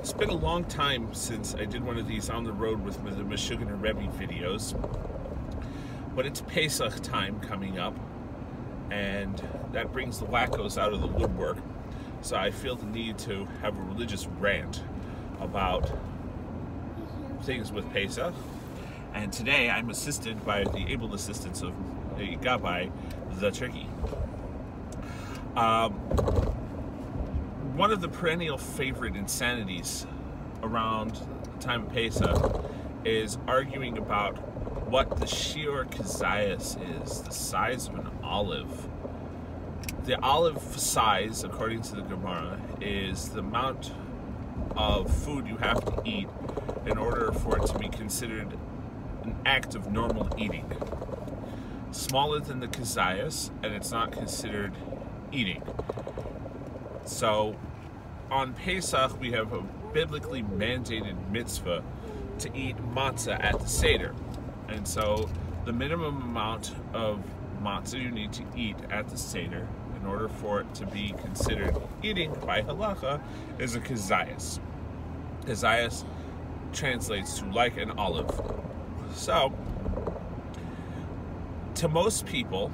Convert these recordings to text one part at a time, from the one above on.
It's been a long time since I did one of these on the road with the Meshugginer Rebbe videos, but it's Pesach time coming up, and that brings the wackos out of the woodwork. So I feel the need to have a religious rant about things with Pesach. And today I'm assisted by the able assistance of Gabbai, the turkey. One of the perennial favorite insanities around the time of Pesach is arguing about what the shiur kazayas is, the size of an olive. The olive size, according to the Gemara, is the amount of food you have to eat in order for it to be considered an act of normal eating. Smaller than the kazayas, and it's not considered eating. So, on Pesach, we have a biblically mandated mitzvah to eat matzah at the Seder. And so, the minimum amount of matzah you need to eat at the Seder in order for it to be considered eating by halacha is a kazayas. Kazayas translates to like an olive. So, to most people,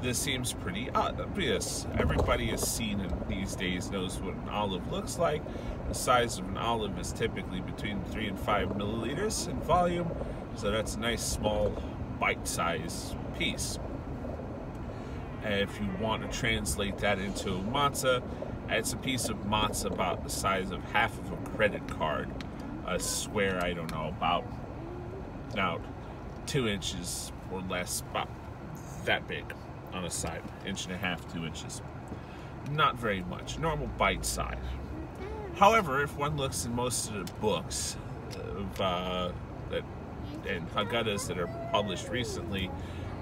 this seems pretty obvious. Everybody has seen and these days knows what an olive looks like. The size of an olive is typically between 3 and 5 milliliters in volume, so that's a nice small bite-sized piece. And if you want to translate that into matzah, it's a piece of matzah about the size of half of a credit card. A square, I don't know, about 2 inches or less, about that big on a side, 1.5 to 2 inches. Not very much, normal bite size. However, if one looks in most of the books and Haggadahs that are published recently,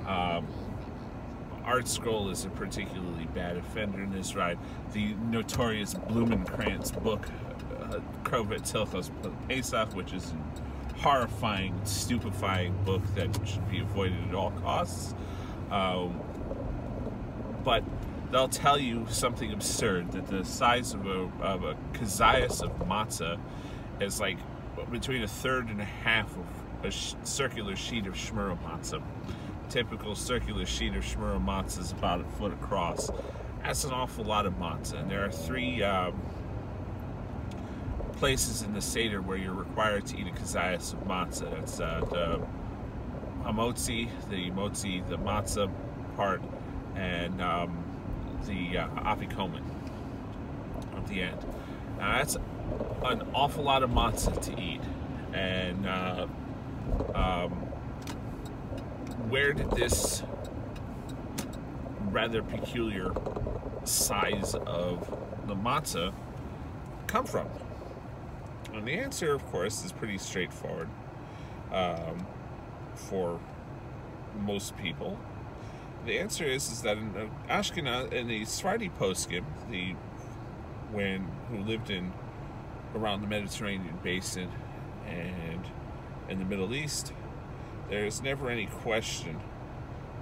Art Scroll is a particularly bad offender in this ride. The notorious Blumenkrantz book, Krovet Hilchos Pesach, which is a horrifying, stupefying book that should be avoided at all costs. But they'll tell you something absurd, that the size of a kazayas of matzah is like between 1/3 and 1/2 of a circular sheet of shmura matzah. Typical circular sheet of shmura matzah is about 1 foot across. That's an awful lot of matzah, and there are 3 places in the Seder where you're required to eat a kazayas of matzah. It's the hamotzi, the matzah part, and the afikomen at the end. Now that's an awful lot of matzah to eat, and where did this rather peculiar size of the matzah come from? And the answer, of course, is pretty straightforward for most people. The answer is that in Ashkenaz, in the Sephardi poskim, who lived around the Mediterranean basin and in the Middle East, there's never any question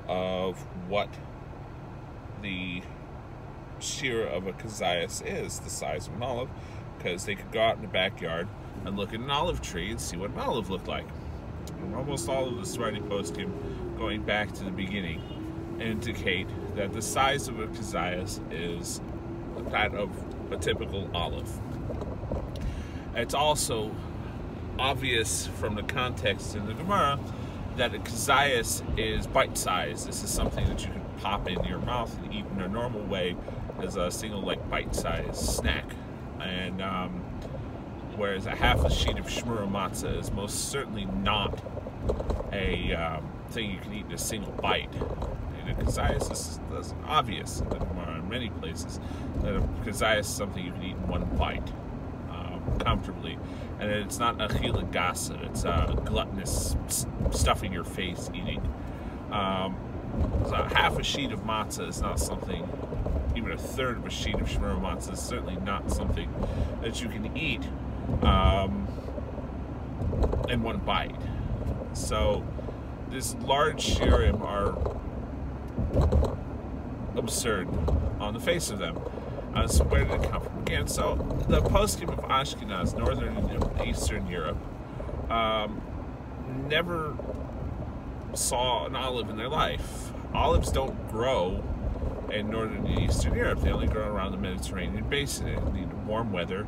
of what the shiur of a kazayas is, the size of an olive, because they could go out in the backyard and look at an olive tree and see what an olive looked like. And almost all of the Sephardi poskim, going back to the beginning, indicate that the size of a kazayas is that of a typical olive. It's also obvious from the context in the Gemara that a kazayas is bite-sized. This is something that you can pop in your mouth and eat in a normal way as a single bite-sized snack. And whereas a half a sheet of shmura matzah is most certainly not a thing you can eat in a single bite. And a kazayas is obvious in the Gemara in many places that a kazayas is something you can eat in one bite comfortably, and it's not achila gasa, it's gluttonous stuffing your face eating. So half a sheet of matzah is not something, even 1/3 of a sheet of shmura matzah is certainly not something that you can eat in one bite. So this large shiurim are absurd on the face of them. So where did it come from? again, so the poskim of Ashkenaz, Northern and Eastern Europe, never saw an olive in their life. Olives don't grow in Northern and Eastern Europe. They only grow around the Mediterranean basin. They need warm weather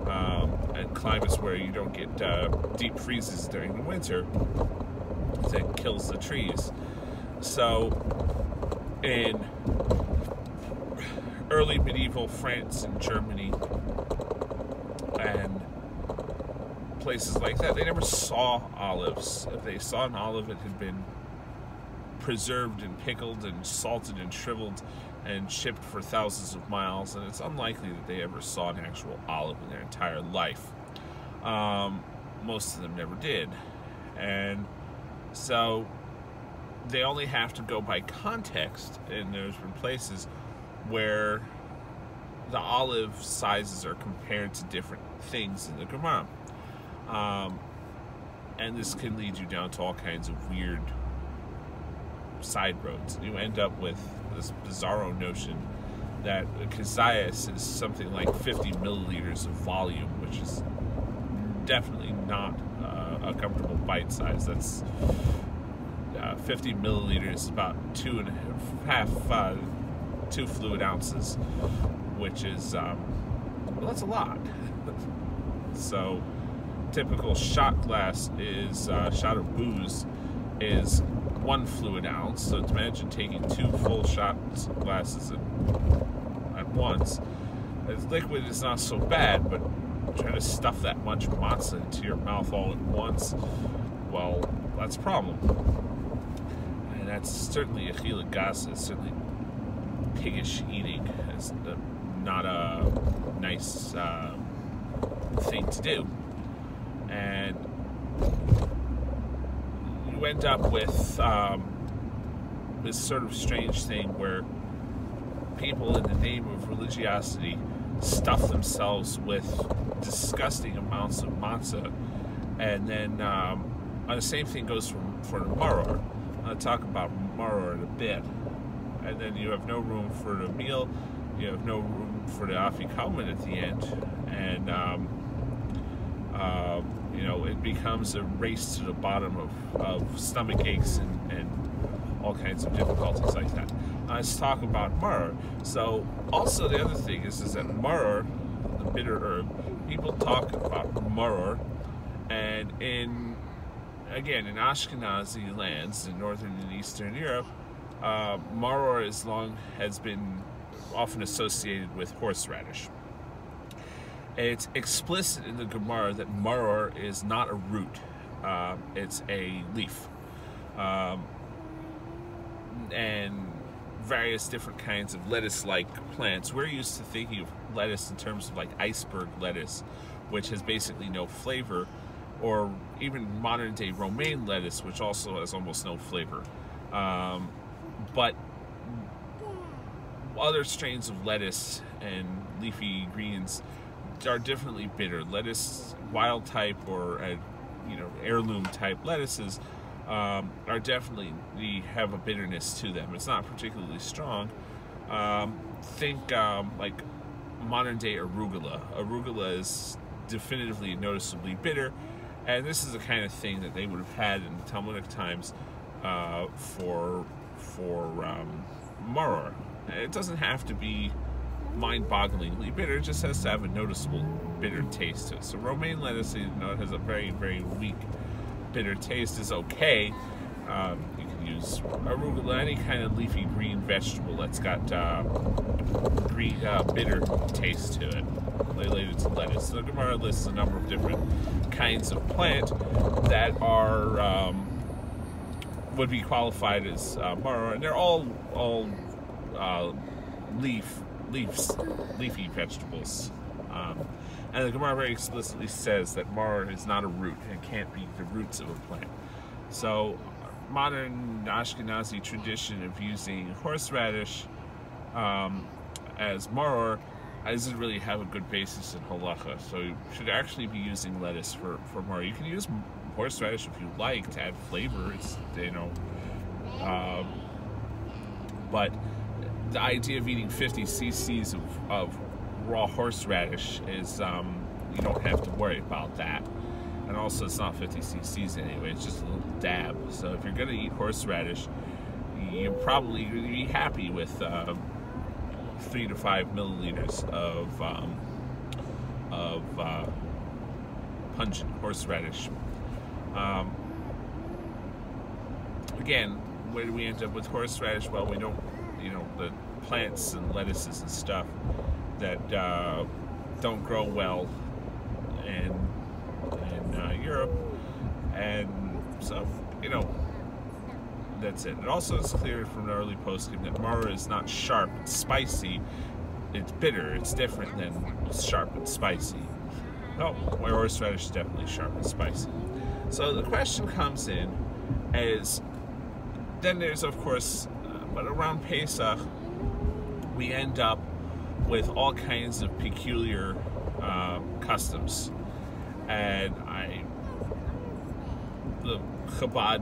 and climates where you don't get deep freezes during the winter that kills the trees. So in early medieval France and Germany and places like that, they never saw olives. If they saw an olive, it had been preserved and pickled and salted and shriveled and shipped for thousands of miles, and it's unlikely that they ever saw an actual olive in their entire life. Most of them never did. And so they only have to go by context, and there's been places where the olive sizes are compared to different things in the Gemara. And this can lead you down to all kinds of weird side roads. You end up with this bizarro notion that a kazayas is something like 50 milliliters of volume, which is definitely not a comfortable bite size. That's 50 milliliters, about 2 fluid ounces, which is well, that's a lot. So typical shot glass is shot of booze is 1 fluid ounce. So imagine taking 2 full shot glasses at once. As liquid is not so bad, but trying to stuff that much matzah into your mouth all at once, well, that's a problem. And that's certainly a chila gas. It's certainly piggish eating. It's not a nice thing to do. And you end up with this sort of strange thing where people, in the name of religiosity, stuff themselves with disgusting amounts of matzah. And then the same thing goes for the maror. I'll talk about maror in a bit. And then you have no room for the meal. You have no room for the afikomen at the end. And you know, it becomes a race to the bottom of stomach aches and all kinds of difficulties like that. Let's talk about maror. So also the other thing is that maror, the bitter herb, people talk about maror, and in Ashkenazi lands in Northern and Eastern Europe, maror has been often associated with horseradish. It's explicit in the Gemara that maror is not a root, it's a leaf. And various different kinds of lettuce-like plants. We're used to thinking of lettuce in terms of like iceberg lettuce, which has basically no flavor, or even modern-day romaine lettuce, which also has almost no flavor. But other strains of lettuce and leafy greens are definitely bitter. Lettuce, wild type or heirloom type lettuces are definitely have a bitterness to them. It's not particularly strong. Think like modern day arugula. Arugula is definitively noticeably bitter, and this is the kind of thing that they would have had in the Talmudic times for maror. It doesn't have to be mind-bogglingly bitter, it just has to have a noticeable bitter taste to it. So romaine lettuce, it has a very, very weak bitter taste, is okay. You can use arugula, any kind of leafy green vegetable that's got green bitter taste to it, related to lettuce. So the Gemara lists a number of different kinds of plant that are would be qualified as maror, and they're all leafy vegetables. And the Gemara very explicitly says that maror is not a root and can't be the roots of a plant. So modern Ashkenazi tradition of using horseradish as maror doesn't really have a good basis in halacha. So you should actually be using lettuce for maror. You can use horseradish if you like to add flavor. It's, but the idea of eating 50 cc's of raw horseradish is you don't have to worry about that. And also, it's not 50 cc's anyway, it's just a little dab. So if you're going to eat horseradish, you're probably going to be happy with 3 to 5 milliliters of pungent horseradish. Again, where do we end up with horseradish? Well, we don't, the plants and lettuces and stuff that don't grow well in Europe, and so that's it. It also is clear from the early posting that maror is not sharp and spicy; it's bitter. It's different than sharp and spicy. Oh, my horseradish is definitely sharp and spicy. So the question comes in is, then there's of course, but around Pesach, we end up with all kinds of peculiar customs, and the Chabad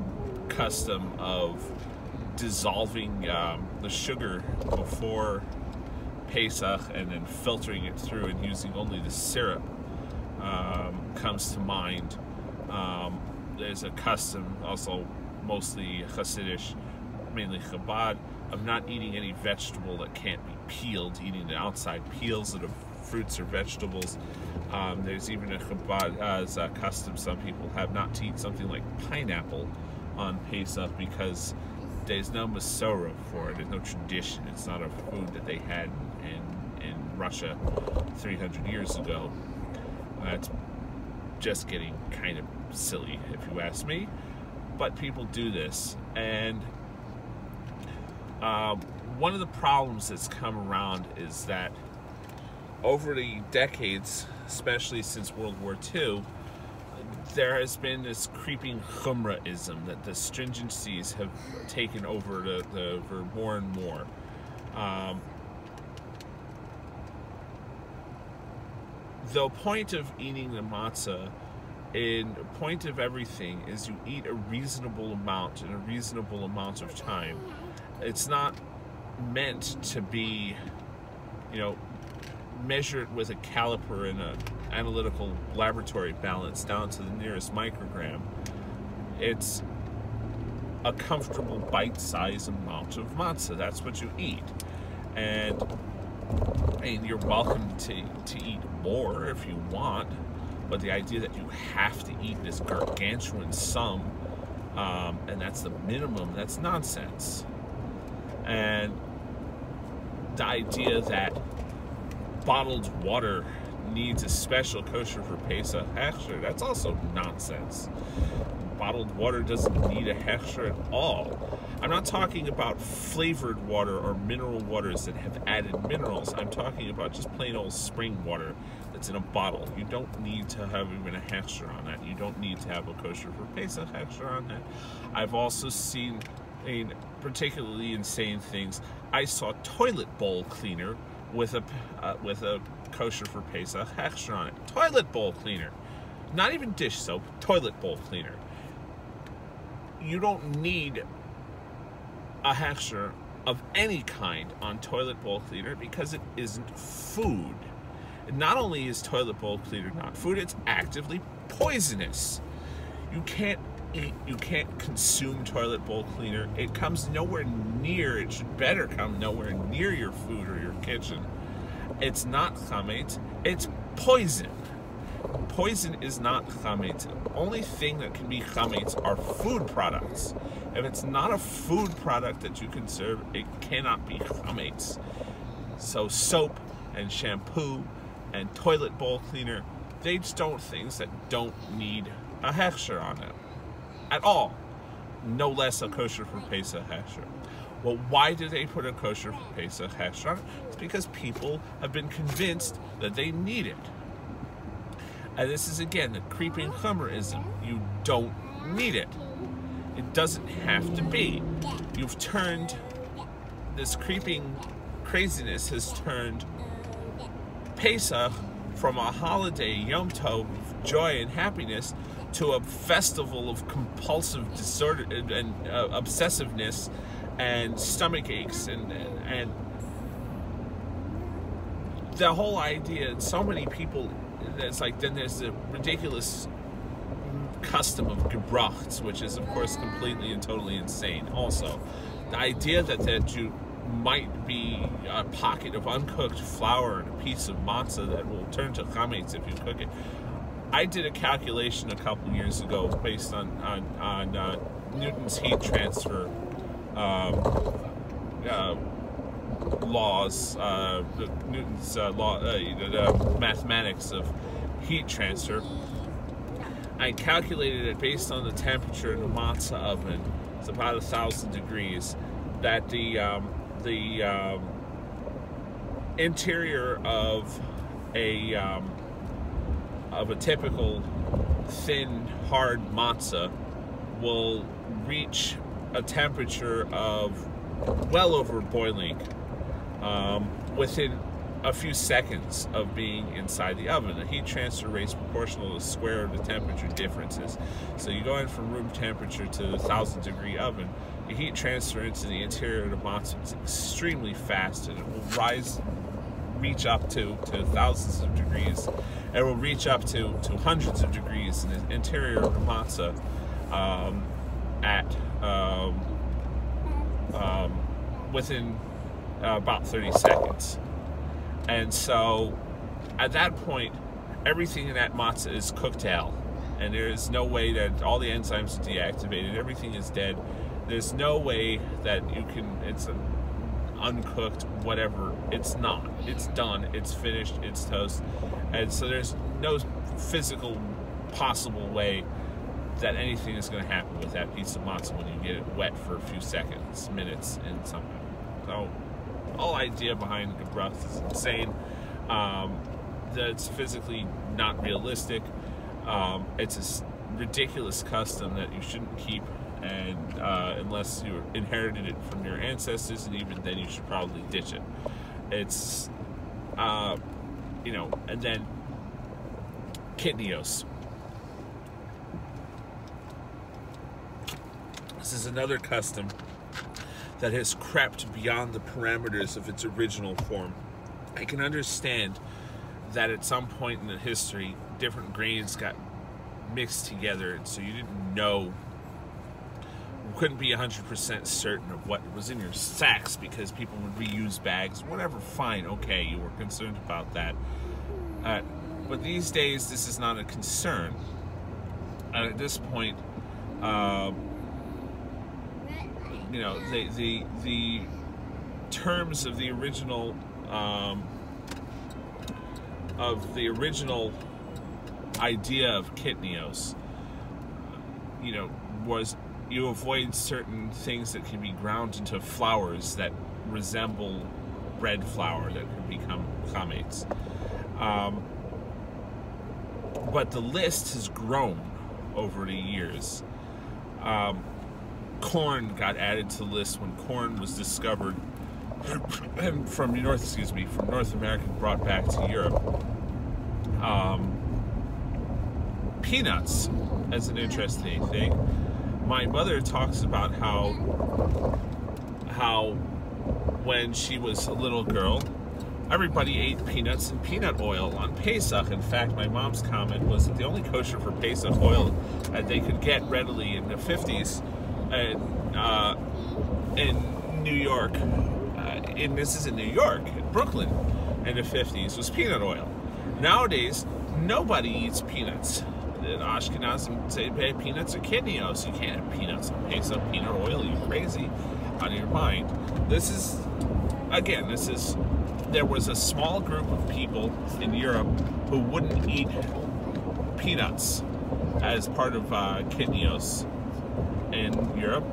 custom of dissolving the sugar before Pesach and then filtering it through and using only the syrup comes to mind. There's a custom, also mostly Hasidish, mainly Chabad, of not eating any vegetable that can't be peeled, eating the outside peels of the fruits or vegetables. There's even a Chabad custom some people have not to eat something like pineapple on Pesach because there's no Masorah for it. There's no tradition. It's not a food that they had in Russia 300 years ago. That's just getting kind of silly, if you ask me. But people do this, and one of the problems that's come around is that over the decades, especially since World War II, there has been this creeping chumraism that the stringencies have taken over over more and more. The point of eating the matzah, in point of everything, is you eat a reasonable amount in a reasonable amount of time. It's not meant to be, measured with a caliper in an analytical laboratory balance down to the nearest microgram. It's a comfortable bite-sized amount of matzah. That's what you eat. And you're welcome to eat more if you want, but the idea that you have to eat this gargantuan sum, and that's the minimum, that's nonsense. And the idea that bottled water needs a special kosher for Pesach hechsher, that's also nonsense. Bottled water doesn't need a hechsher at all. I'm not talking about flavored water or mineral waters that have added minerals. I'm talking about just plain old spring water that's in a bottle. You don't need to have even a hechsher on that. You don't need to have a kosher for Pesach hechsher on that. I've also seen particularly insane things. I saw toilet bowl cleaner with a kosher for Pesach hechsher on it. Toilet bowl cleaner. Not even dish soap, toilet bowl cleaner. You don't need a hechsher of any kind on toilet bowl cleaner because it isn't food. And not only is toilet bowl cleaner not food, it's actively poisonous. You can't eat, you can't consume toilet bowl cleaner. It comes nowhere near, it should better come nowhere near your food or your kitchen. It's not chametz, it's poison. Poison is not chametz. The only thing that can be chametz are food products. If it's not a food product that you can serve, it cannot be chametz. So soap and shampoo and toilet bowl cleaner, they just don't things that don't need a hechsher on it at all. No less a kosher for Pesach hechsher. Well, why do they put a kosher for Pesach hechsher on it? It's because people have been convinced that they need it. And this is, again, the creeping chumraism. You don't need it. It doesn't have to be. You've turned, this creeping craziness has turned Pesach from a holiday, Yom Tov, of joy and happiness, to a festival of compulsive disorder and obsessiveness and stomach aches. And the whole idea, so many people, it's like, then there's the ridiculous custom of gebrachts, which is of course completely and totally insane. Also, the idea that you might be a pocket of uncooked flour and a piece of matzah that will turn to chametz if you cook it. I did a calculation a couple years ago based on Newton's heat transfer laws, Newton's law, the mathematics of heat transfer. I calculated it based on the temperature in the matzah oven. It's about 1,000 degrees. That the interior of a typical thin, hard matzah will reach a temperature of well over boiling within a few seconds of being inside the oven. The heat transfer rate is proportional to the square of the temperature differences. So you go in from room temperature to the 1,000 degree oven, the heat transfer into the interior of the matzah is extremely fast, and it will reach up to thousands of degrees. It will reach up to hundreds of degrees in the interior of the matzah within about 30 seconds. And so at that point, everything in that matzah is cooked to hell, and there is no way that all the enzymes are deactivated, everything is dead. There's no way that you can, it's an uncooked whatever. It's not. It's done. It's finished. It's toast. And so there's no physical possible way that anything is going to happen with that piece of matzah when you get it wet for a few seconds, minutes, and something. So the whole idea behind the gebrachts is insane. That's physically not realistic. It's a ridiculous custom that you shouldn't keep, and unless you inherited it from your ancestors, and even then you should probably ditch it. It's you know, and then kitnios. This is another custom that has crept beyond the parameters of its original form. I can understand that at some point in the history, different grains got mixed together, and so you didn't know, couldn't be 100% certain of what was in your sacks because people would reuse bags, whatever. Fine, okay, you were concerned about that. But these days, this is not a concern. And at this point, you know, the terms of the original idea of kitnios, you know, was you avoid certain things that can be ground into flours that resemble bread flour that can become chametz. But the list has grown over the years. Corn got added to the list when corn was discovered and from North America brought back to Europe. Peanuts, as an interesting thing. My mother talks about how when she was a little girl, everybody ate peanuts and peanut oil on Pesach. In fact, my mom's comment was that the only kosher for Pesach oil that they could get readily in the 50s in New York, this is in New York, in Brooklyn, in the 50s, was peanut oil. Nowadays, nobody eats peanuts. The Ashkenazim say peanuts are kitnios. You can't have peanuts on Pesach, peanut oil. You're crazy out of your mind. This is, again, there was a small group of people in Europe who wouldn't eat peanuts as part of kitnios in Europe,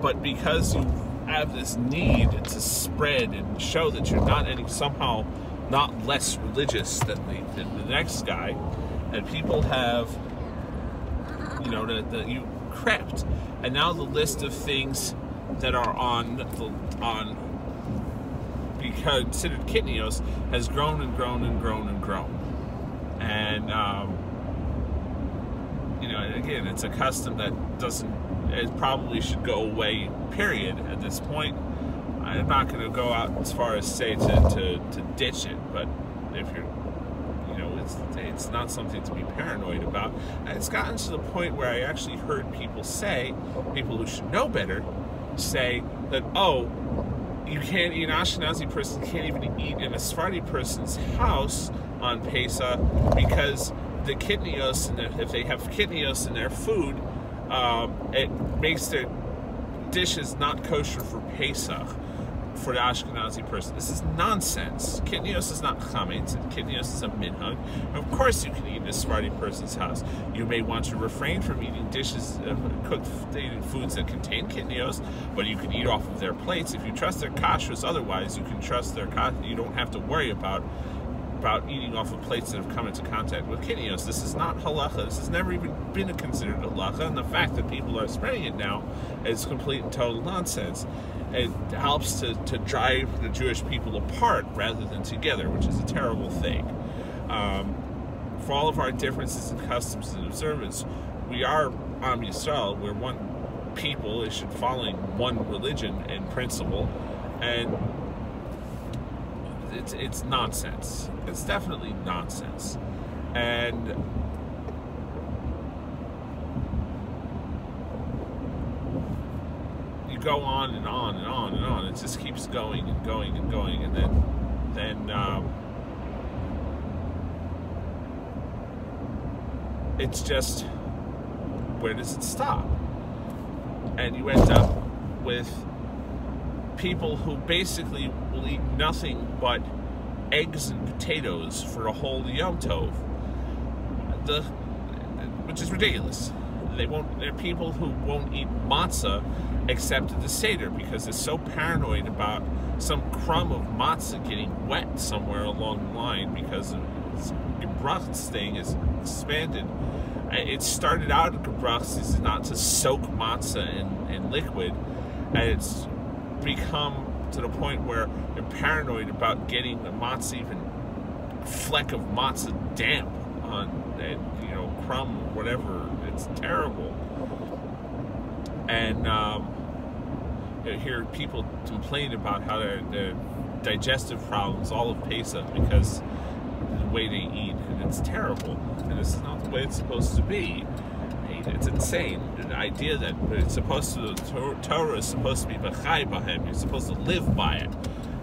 but because you have this need to spread and show that you're somehow not less religious than the next guy, and people have, you know, you crept, and now the list of things that are be considered kitnios has grown and grown and grown and grown, and you know, again, it's a custom that it probably should go away, period, at this point. I'm not going to go out as far as say to ditch it, but if you're, it's not something to be paranoid about. And it's gotten to the point where I actually heard people who should know better, say that, oh, you can't eat, an Ashkenazi person can't even eat in a Sephardi person's house on Pesach because the kitnios, if they have kitnios in their food, it makes their dishes not kosher for Pesach for the Ashkenazi person. This is nonsense. Kitnios is not chametz. Kitnios is a minhag. Of course you can eat in a Sephardi person's house. You may want to refrain from eating dishes, eating foods that contain kitnios, but you can eat off of their plates. If you trust their kashrus, otherwise you can trust their kashrus. You don't have to worry about eating off of plates that have come into contact with kitnios. This is not halacha. This has never even been considered halacha, and the fact that people are spreading it now is complete and total nonsense. It helps to drive the Jewish people apart rather than together, which is a terrible thing. For all of our differences in customs and observance, we are Am Yisrael. We're one people, following one religion and principle, and it's nonsense. It's definitely nonsense. And you go on and on and on and on. It just keeps going and going and going, and then it's just, where does it stop? And you end up with people who basically will eat nothing but eggs and potatoes for a whole Yom Tov, which is ridiculous. There are people who won't eat matzah except at the Seder because they're so paranoid about some crumb of matzah getting wet somewhere along the line because this gebrachs thing is expanded. It started out at gebrachs is not to soak matzah in liquid, and it's become to the point where you're paranoid about getting the matzah, even fleck of matzah damp on, crumb or whatever. It's terrible. And you hear people complain about how their digestive problems all of Pesach because of the way they eat, and it's terrible. And this is not the way it's supposed to be. It's insane. The idea that it's supposed to, Torah is supposed to be b'chai b'hem. You're supposed to live by it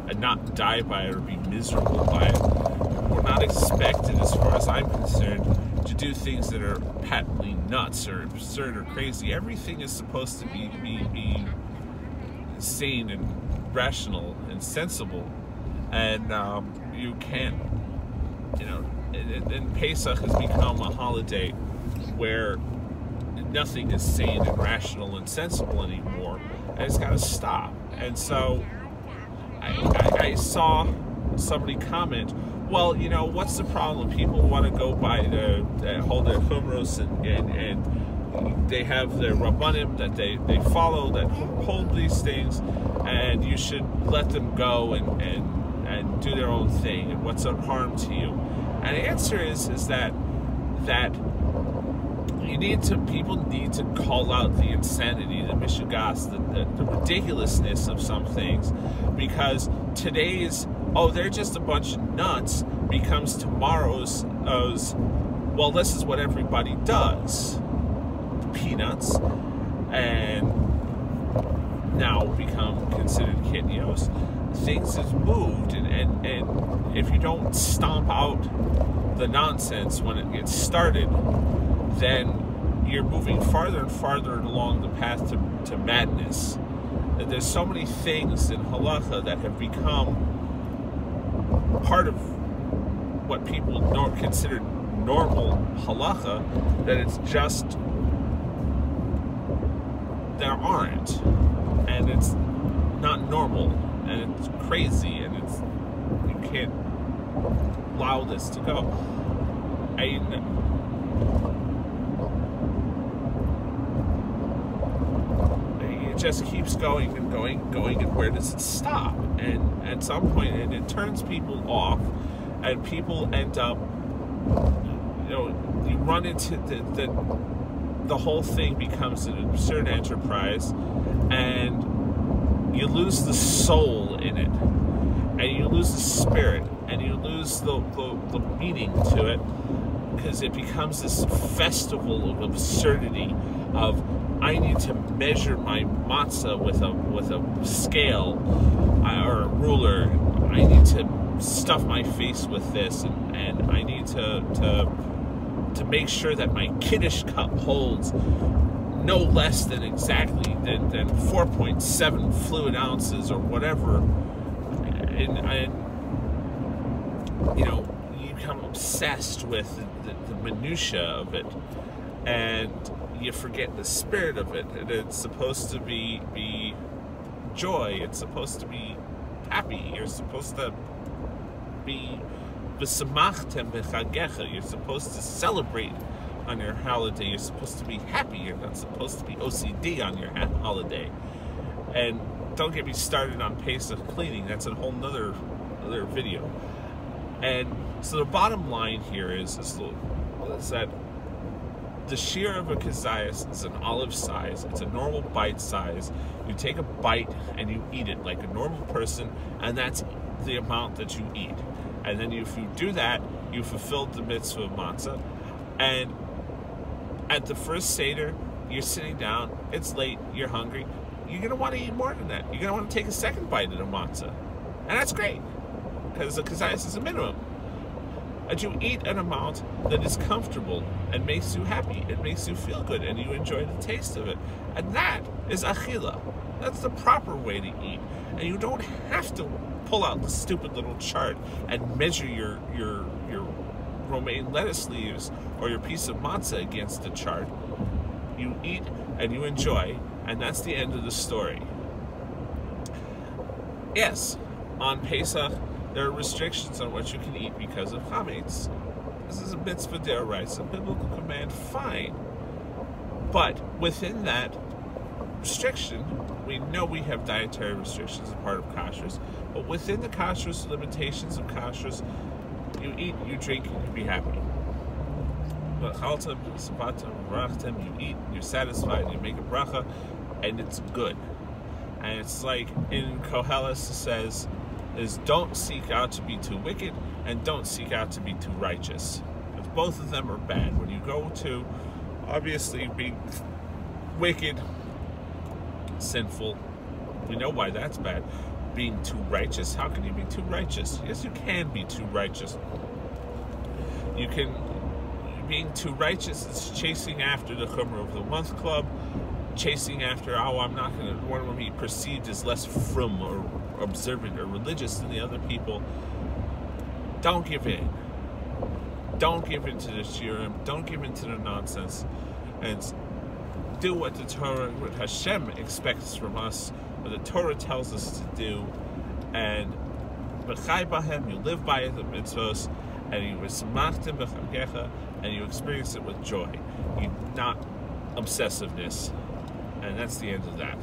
and not die by it or be miserable by it. We're not expected, as far as I'm concerned, to do things that are patently nuts or absurd or crazy. Everything is supposed to be sane and rational and sensible, and you can't, and Pesach has become a holiday where nothing is sane and rational and sensible anymore, and it's got to stop. And so I saw somebody comment, well, what's the problem? People want to go by hold their chumros and they have their rabbanim that they follow that hold these things, and you should let them go and do their own thing, and what's of harm to you? And the answer is that people need to call out the insanity, the mishugas, the ridiculousness of some things, because today's, oh, they're just a bunch of nuts, becomes tomorrow's, well, this is what everybody does. The peanuts, and now become considered kitnios. Things have moved, and if you don't stomp out the nonsense when it gets started, then you're moving farther and farther along the path to madness. And there's so many things in halacha that have become part of what people consider normal halacha, that it's just, there aren't, and it's not normal, and it's crazy, and you can't allow this to go. It just keeps going and going and going, and where does it stop? And at some point, and it turns people off, and people end up, you run into the whole thing becomes an absurd enterprise, and you lose the soul in it, and you lose the spirit, and you lose the meaning to it, because it becomes this festival of absurdity of, I need to measure my matzah with a scale or a ruler. I need to stuff my face with this, and I need to make sure that my Kiddush cup holds no less than exactly than 4.7 fluid ounces or whatever. And you know, you become obsessed with the minutia of it, and you forget the spirit of it. And it's supposed to be joy. It's supposed to be happy. You're supposed to be v'samachtem b'chagecha. You're supposed to celebrate on your holiday. You're supposed to be happy. You're not supposed to be OCD on your holiday. And don't get me started on Pesach cleaning. That's a whole nother video. And so the bottom line here is that the shear of a kazayas is an olive size. It's a normal bite size. You take a bite and you eat it like a normal person, and that's the amount that you eat. And then if you do that, you fulfilled the mitzvah of matzah. And at the first Seder, you're sitting down, it's late, you're hungry, you're going to want to eat more than that. You're going to want to take a second bite of the matzah. And that's great, because the kazayas is a minimum. And you eat an amount that is comfortable and makes you happy, it makes you feel good, and you enjoy the taste of it. And that is achila. That's the proper way to eat. And you don't have to pull out the stupid little chart and measure your romaine lettuce leaves or your piece of matzah against the chart. You eat and you enjoy, and that's the end of the story. Yes, on Pesach, there are restrictions on what you can eat because of chametz. This is a mitzvah d'oraisa, a biblical command, fine. But within that restriction, we know we have dietary restrictions as part of kashrus, but within the kashrus, limitations of kashrus, you eat, you drink, and you be happy. You eat, you're satisfied, you make a bracha, and it's good. And it's like in Koheles it says, is don't seek out to be too wicked and don't seek out to be too righteous. Because both of them are bad. When you go to, obviously, being wicked, sinful, we know why that's bad. Being too righteous, how can you be too righteous? Yes, you can be too righteous. You can, being too righteous is chasing after the Chumrah of the Month Club, chasing after, oh, I'm not going to want to be perceived as less frum or observant or religious than the other people. Don't give in. Don't give in to the shiurim. Don't give in to the nonsense. And do what the Torah, what Hashem expects from us, what the Torah tells us to do. And b'chai b'hem, you live by the mitzvos, and you v'samachtem b'chagecha, and you experience it with joy. You not obsessiveness. And that's the end of that.